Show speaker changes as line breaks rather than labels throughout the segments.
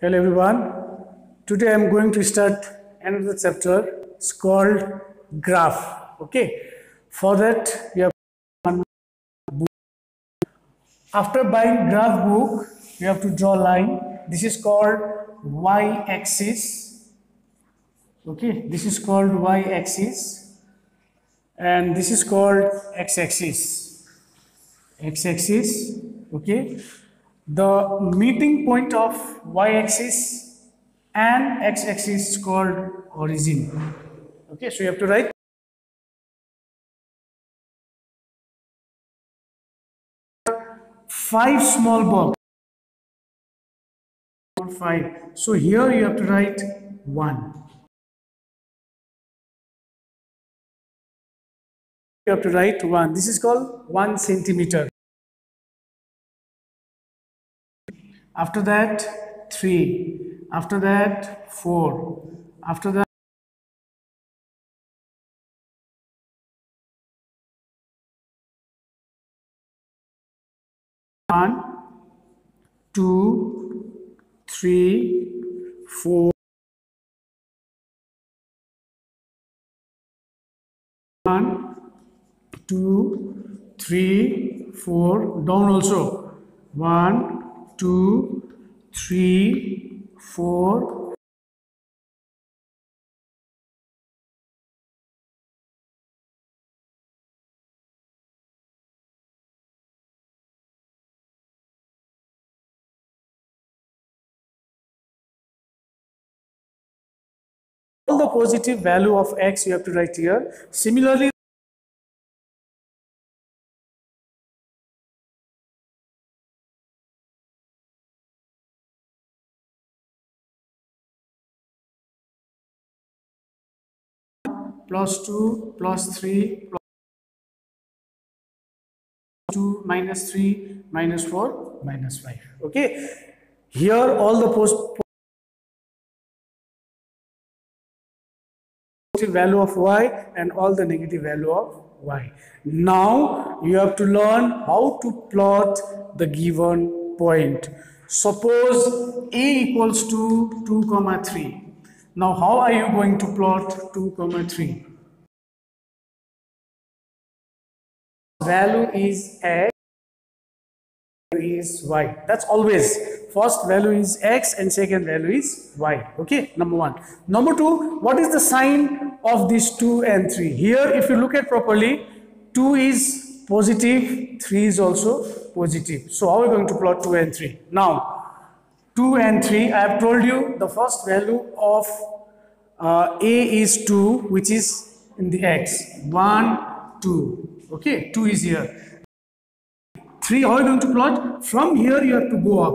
Hello everyone. Today I am going to start another chapter. It's called graph. Okay. For that we have after buying graph book we have to draw line. This is called y-axis. Okay. This is called y-axis and this is called x-axis. X-axis. Okay. The meeting point of y-axis and x-axis is called origin. Okay, so you have to write 5 small box. 5. So here you have to write 1. You have to write 1. This is called 1 centimeter. After that 3. After that 4. After that 1, 2, 3, 4, 1, 2, 3, 4, down also 1, 2, 3, 4. All the positive value of x you have to write here. Similarly, +2, +3, +2, -3, -4, -5. Okay. Here all the positive value of y and all the negative value of y. Now you have to learn how to plot the given point. Suppose a equals to 2, 3. Now how are you going to plot 2, 3? Value is x, is y. That's always. First value is x and second value is y. Okay, number 1. Number 2, what is the sign of these 2 and 3? Here, if you look at properly, 2 is positive, 3 is also positive. So, how are we going to plot 2 and 3? Now, 2 and 3, I have told you the first value of a is 2, which is in the x. 1, 2. Okay, 2 is here. 3, how are you going to plot? From here you have to go up.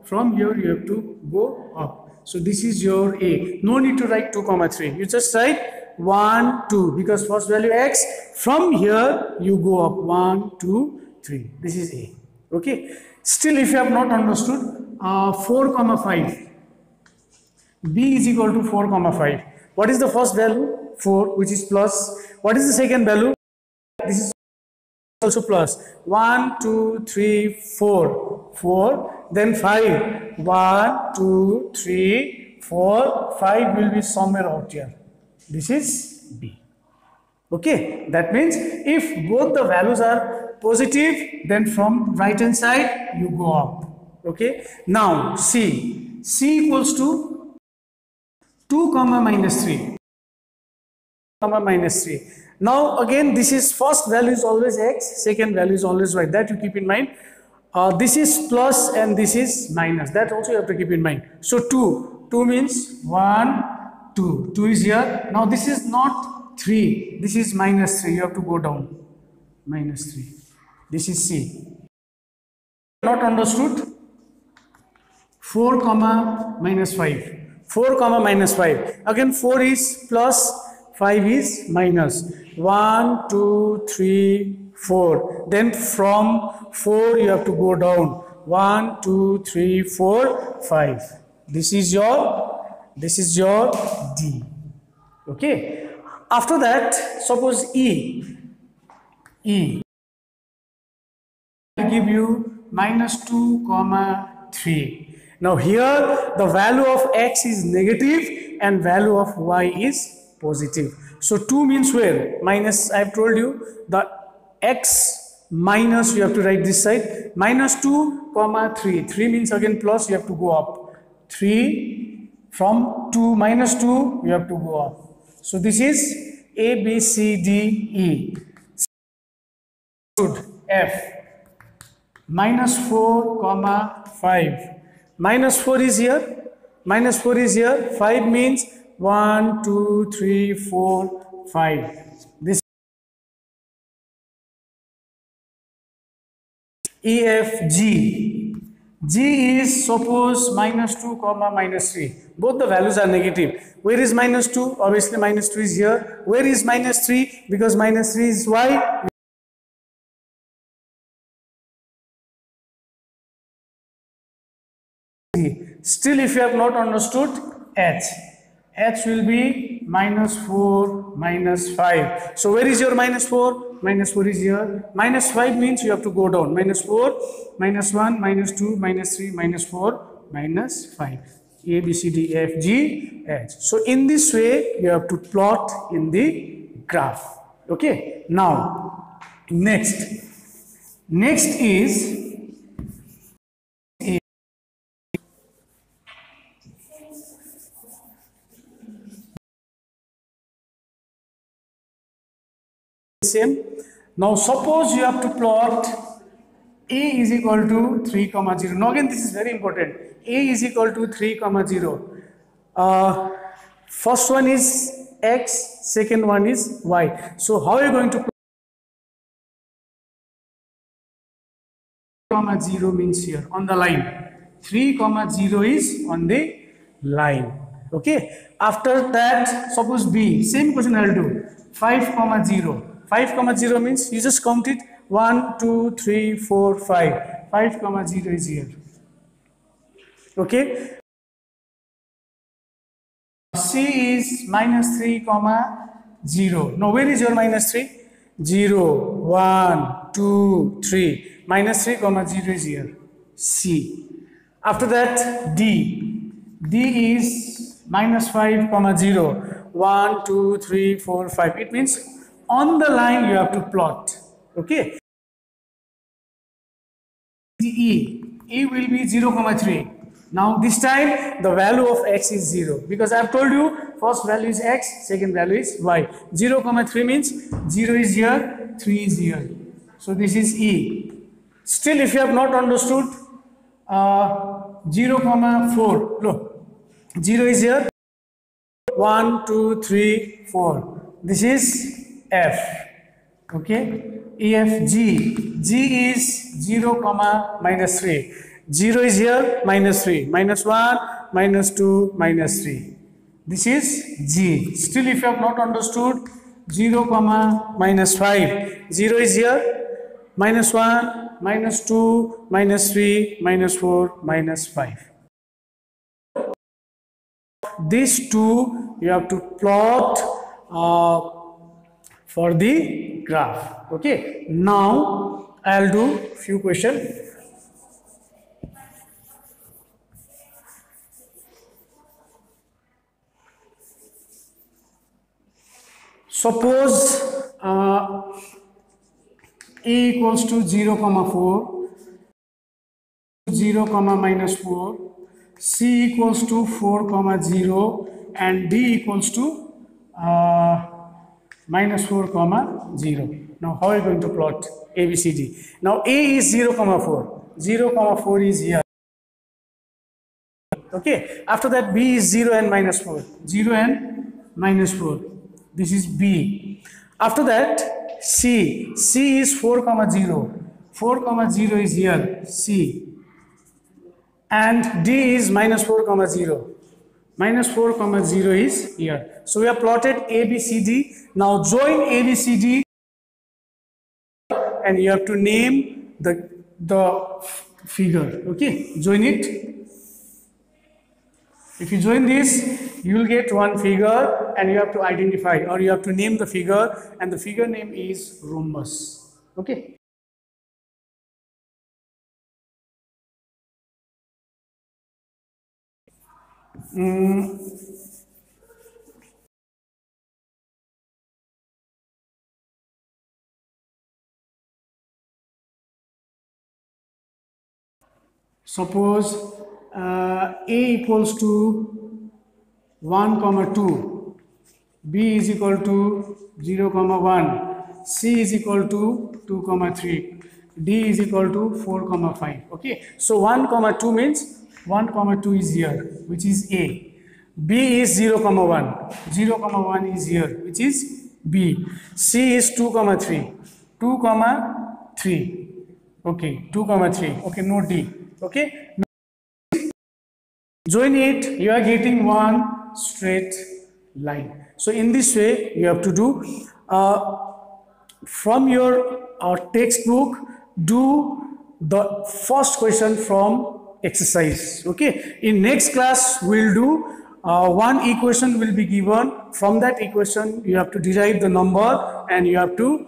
From here you have to go up. So this is your A. No need to write 2, 3. You just write 1, 2 because first value x. From here you go up 1, 2, 3. This is A. Okay. Still, if you have not understood, 4, 5. B is equal to 4, 5. What is the first value? 4, which is plus. What is the second value? This is also plus. 1, 2, 3, 4. 4. Then 5. 1, 2, 3, 4. 5 will be somewhere out here. This is B. Okay. That means if both the values are positive, then from right hand side you go up. Okay. Now C. C equals to 2, -3. -3. Now again, this is first value is always x, second value is always y. That you keep in mind. This is plus and this is minus. That also you have to keep in mind. So 2. 2 means 1, 2. 2 is here. Now this is not 3. This is -3. You have to go down. -3. This is C. Not understood? 4, -5. 4, -5. Again 4 is plus, 5 is minus. 1, 2, 3, 4. Then from 4 you have to go down. 1, 2, 3, 4, 5. This is your D. Okay. After that, suppose E. I give you -2, 3. Now here the value of x is negative and value of y is positive. So 2 means where? Minus, I have told you, the x minus, you have to write this side, minus 2 comma 3. 3 means again plus, you have to go up. 3 from 2 minus 2, you have to go up. So this is A, B, C, D, E. F minus 4 comma 5. Minus 4 is here. Minus 4 is here. 5 means 1, 2, 3, 4, 5. This E, F, G. G is suppose minus 2 comma minus 3. Both the values are negative. Where is minus 2? Obviously minus 2 is here. Where is minus 3? Because minus 3 is y. Still, if you have not understood h, h will be minus 4 minus 5. So where is your minus 4? Minus 4 is here. Minus 5 means you have to go down. Minus 4, minus 1, minus 2, minus 3, minus 4, minus 5. A, B, C, D, E, F, G, H. So in this way, you have to plot in the graph. Okay. Now, next is same. Now suppose you have to plot a is equal to 3 comma 0. Now again this is very important. A is equal to 3 comma 0. First one is x, second one is y. So how are you going to plot? Comma 0 means here on the line. 3 comma 0 is on the line. Okay. After that, suppose B, same question I will do. 5 comma 0. 5 comma 0 means you just count it 1, 2, 3, 4, 5. 5 comma 0 is here. Okay. C is minus 3 comma 0. Now where is your minus 3? 0, 1, 2, 3. Minus 3 comma 0 is here. C. After that D. D is minus 5 comma 0. 1, 2, 3, 4, 5. It means on the line you have to plot. Okay. E. E will be 0 comma 3. Now this time the value of x is 0 because I have told you first value is x, second value is y. 0 comma 3 means 0 is here, 3 is here. So this is E. Still if you have not understood 0 comma 4, look, 0 is here, 1, 2, 3, 4. This is F. Okay. E, F, G. G is 0 comma minus 3. 0 is here, minus 3. Minus 1, minus 2, minus 3. This is G. Still if you have not understood 0 comma minus 5. 0 is here, minus 1, minus 2, minus 3, minus 4, minus 5. These two you have to plot for the graph. Okay. Now I'll do few questions. Suppose A equals to 0 comma 4, 0 comma minus 4, C equals to 4 comma 0, and D equals to minus 4 comma 0. Now how are you going to plot A, B, C, D? Now A is 0 comma 4. 0 comma 4 is here. Okay. After that B is 0 and minus 4. 0 and minus 4. This is B. After that C. C is 4 comma 0. 4 comma 0 is here. C. And D is minus 4 comma 0. Minus 4 comma 0 is here. So we have plotted A, B, C, D. Now join A, B, C, D and you have to name the figure. Okay. Join it. If you join this, you will get one figure and you have to identify or you have to name the figure, and the figure name is rhombus. Okay. Suppose a equals to 1 comma 2, b is equal to 0 comma 1, c is equal to 2 comma 3, d is equal to 4 comma 5. Okay, so 1 comma 2 means 1 comma 2 is here, which is a. B is 0 comma 1, 0 comma 1 is here, which is b. C is 2 comma 3, 2 comma 3. Okay, 2 comma 3. Okay, no d. Okay, join it, you are getting one straight line. So in this way you have to do from your textbook, do the first question from exercise. Okay, in next class we'll do one equation will be given. From that equation you have to derive the number and you have to